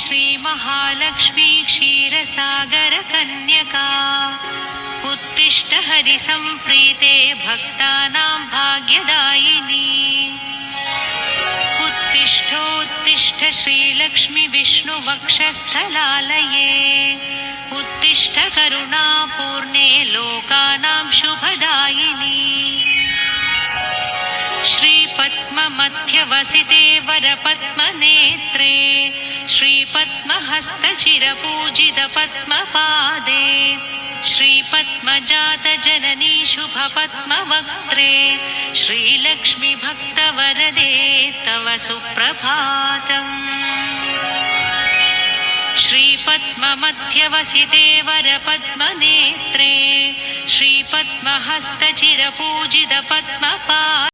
श्रीमहालक्ष्मी क्षीरसागरकन्यका उत्तिष्ठ हरिसम्प्रीते भक्तानां भाग्यदायिनी उत्तिष्ठोत्तिष्ठ श्रीलक्ष्मी विष्णुवक्षस्थलालये उत्तिष्ठ करुणापूर्णे लोकानां शुभदायिनी श्रीपद्ममध्यवसिते वरपद्मनेत्रे श्रीपद्महस्तचिरपूजितपद्मपादे श्रीपद्मजातजननी शुभपद्मवक्त्रे श्रीलक्ष्मी भक्तवरदे तव सुप्रभातम् श्रीपद्ममध्यवसिते वरपद्मनेत्रे श्रीपद्महस्तचिरपूजितपद्मपादे